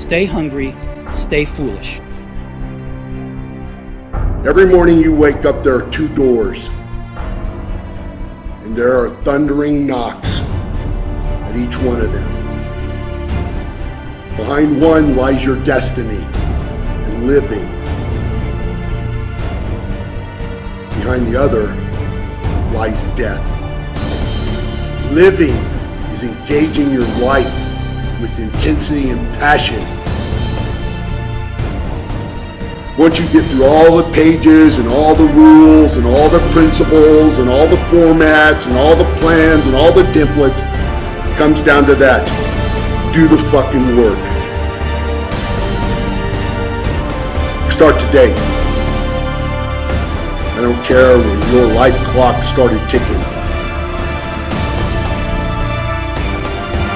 Stay hungry, stay foolish. Every morning you wake up, there are two doors. And there are thundering knocks at each one of them. Behind one lies your destiny and living. Behind the other lies death. Living is engaging your life with intensity and passion. Once you get through all the pages and all the rules and all the principles and all the formats and all the plans and all the templates, it comes down to that. Do the fucking work. Start today. I don't care when your life clock started ticking.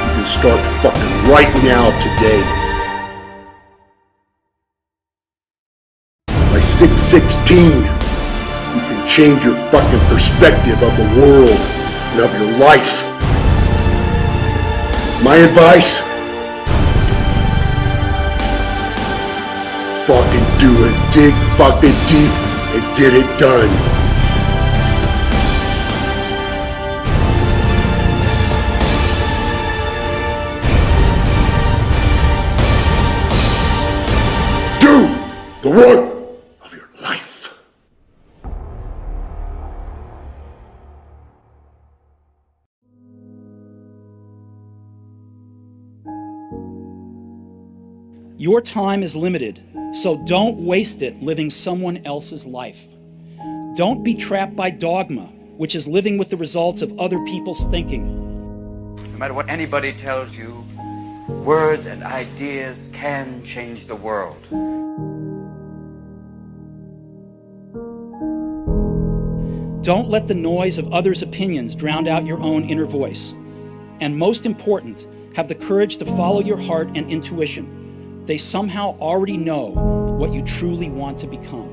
You can start fucking right now today. By 6:16, you can change your fucking perspective of the world and of your life. My advice? Fucking do it. Dig fucking deep and get it done. Do the work of your life. Your time is limited, so don't waste it living someone else's life. Don't be trapped by dogma, which is living with the results of other people's thinking. No matter what anybody tells you, words and ideas can change the world. Don't let the noise of others' opinions drown out your own inner voice. And most important, have the courage to follow your heart and intuition. They somehow already know what you truly want to become.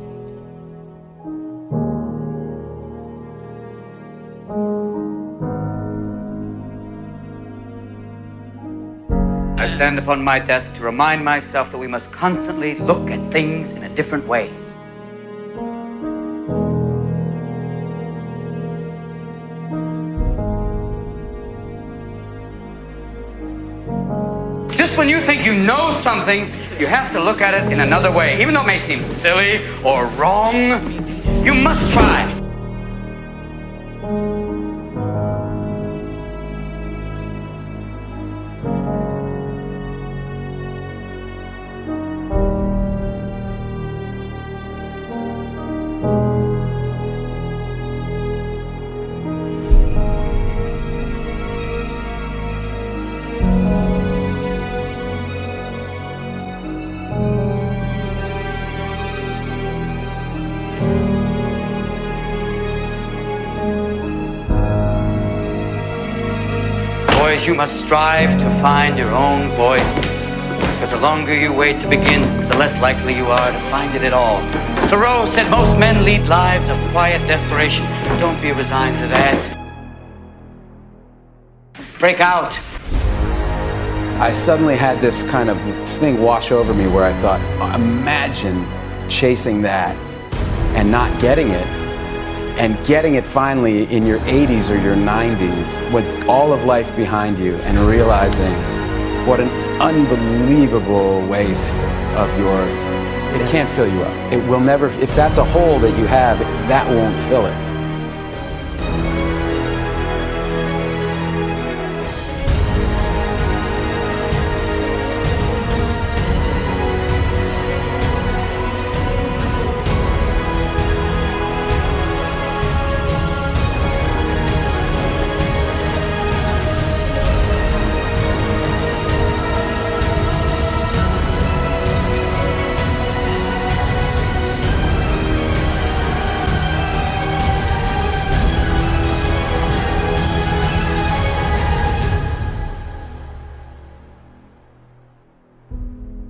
I stand upon my desk to remind myself that we must constantly look at things in a different way. Just when you think you know something, you have to look at it in another way. Even though it may seem silly or wrong, you must try. You must strive to find your own voice, because the longer you wait to begin, the less likely you are to find it at all. Thoreau said most men lead lives of quiet desperation. Don't be resigned to that. Break out. I suddenly had this kind of thing wash over me where I thought, imagine chasing that and not getting it, and getting it finally in your 80s or your 90s with all of life behind you and realizing what an unbelievable waste of your, it can't fill you up. It will never, if that's a hole that you have, that won't fill it.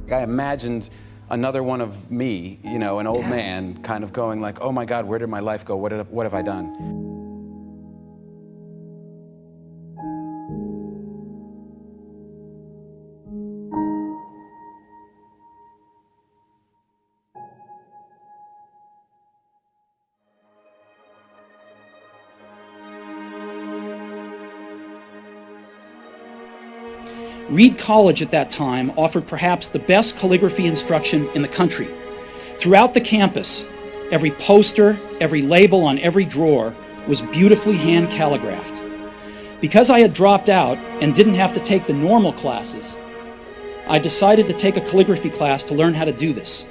I imagined another one of me, you know, an old man kind of going like, oh my God, where did my life go? What have I done? Reed College at that time offered perhaps the best calligraphy instruction in the country. Throughout the campus, every poster, every label on every drawer was beautifully hand calligraphed. Because I had dropped out and didn't have to take the normal classes, I decided to take a calligraphy class to learn how to do this.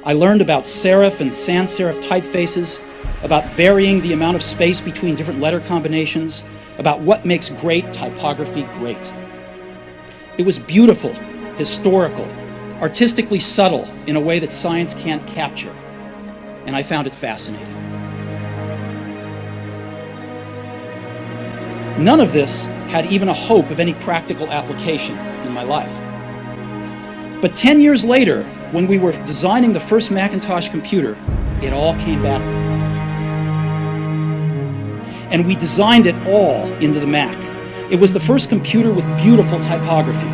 I learned about serif and sans serif typefaces, about varying the amount of space between different letter combinations, about what makes great typography great. It was beautiful, historical, artistically subtle in a way that science can't capture, and I found it fascinating. None of this had even a hope of any practical application in my life. But 10 years later, when we were designing the first Macintosh computer, it all came back. And we designed it all into the Mac. It was the first computer with beautiful typography.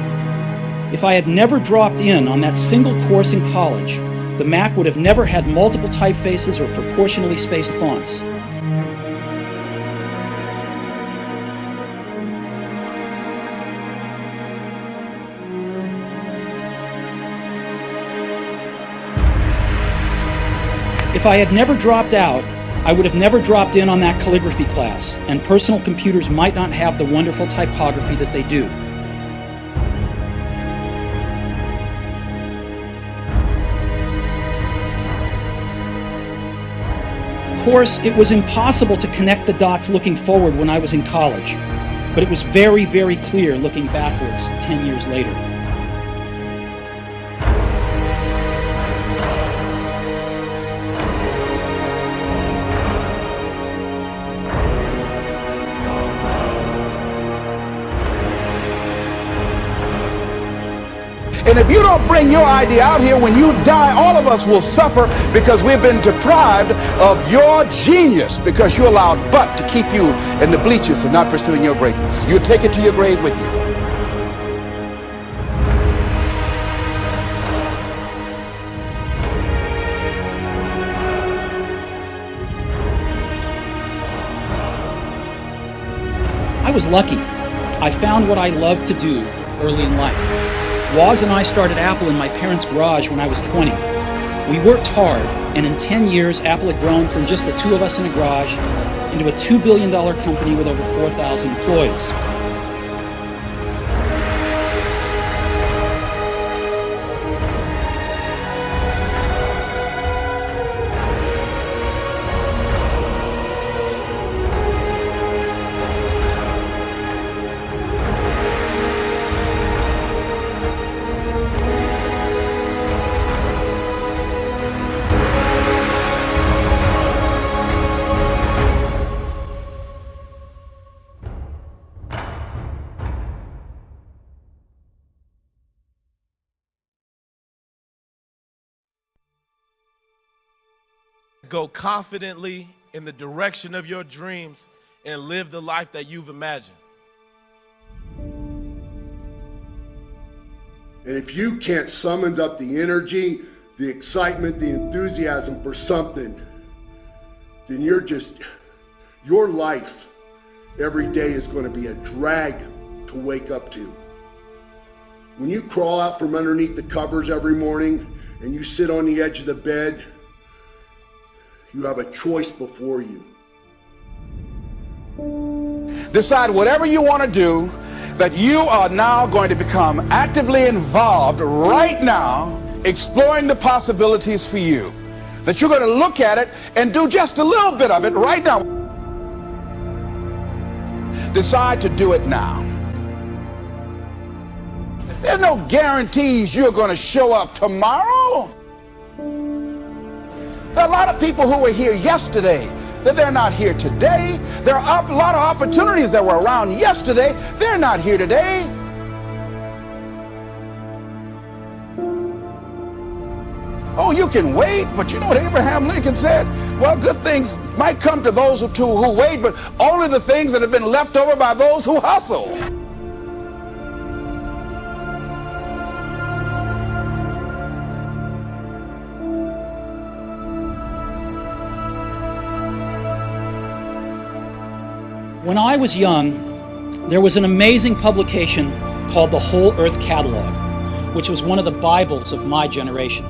If I had never dropped in on that single course in college, the Mac would have never had multiple typefaces or proportionally spaced fonts. If I had never dropped out, I would have never dropped in on that calligraphy class, and personal computers might not have the wonderful typography that they do. Of course, it was impossible to connect the dots looking forward when I was in college, but it was very, very clear looking backwards 10 years later. And if you don't bring your idea out here, when you die, all of us will suffer because we've been deprived of your genius because you allowed Buck to keep you in the bleachers and not pursuing your greatness. You take it to your grave with you. I was lucky. I found what I loved to do early in life. Woz and I started Apple in my parents' garage when I was 20. We worked hard, and in 10 years, Apple had grown from just the two of us in a garage into a $2 billion company with over 4,000 employees. Go confidently in the direction of your dreams and live the life that you've imagined. And if you can't summon up the energy, the excitement, the enthusiasm for something, then your life every day is going to be a drag to wake up to. When you crawl out from underneath the covers every morning and you sit on the edge of the bed, you have a choice before you. Decide whatever you want to do, that you are now going to become actively involved right now, exploring the possibilities for you. That you're going to look at it and do just a little bit of it right now. Decide to do it now. There's no guarantees you're going to show up tomorrow. There are a lot of people who were here yesterday that they're not here today. There are a lot of opportunities that were around yesterday. They're not here today. Oh, you can wait, but you know what Abraham Lincoln said? Well, good things might come to those who wait, but only the things that have been left over by those who hustle. When I was young, there was an amazing publication called the Whole Earth Catalog, which was one of the Bibles of my generation.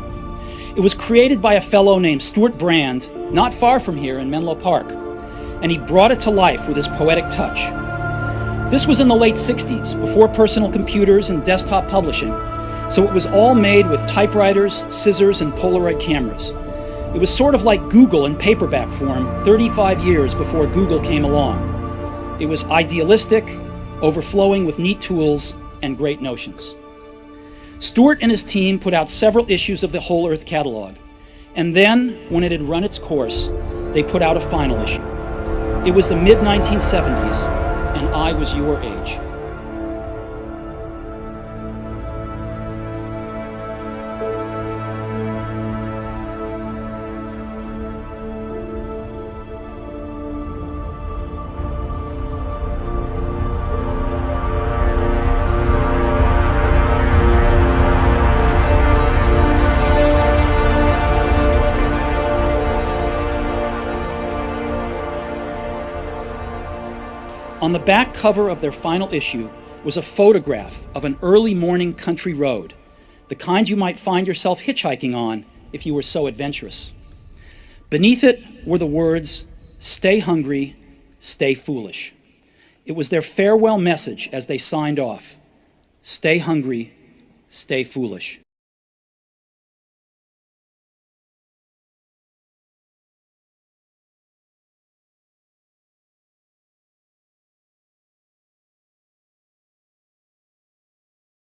It was created by a fellow named Stuart Brand, not far from here in Menlo Park, and he brought it to life with his poetic touch. This was in the late 60s, before personal computers and desktop publishing, so it was all made with typewriters, scissors, and Polaroid cameras. It was sort of like Google in paperback form 35 years before Google came along. It was idealistic, overflowing with neat tools and great notions. Stuart and his team put out several issues of the Whole Earth Catalog, and then, when it had run its course, they put out a final issue. It was the mid-1970s, and I was your age. On the back cover of their final issue was a photograph of an early morning country road, the kind you might find yourself hitchhiking on if you were so adventurous. Beneath it were the words, "Stay hungry, stay foolish." It was their farewell message as they signed off. Stay hungry, stay foolish.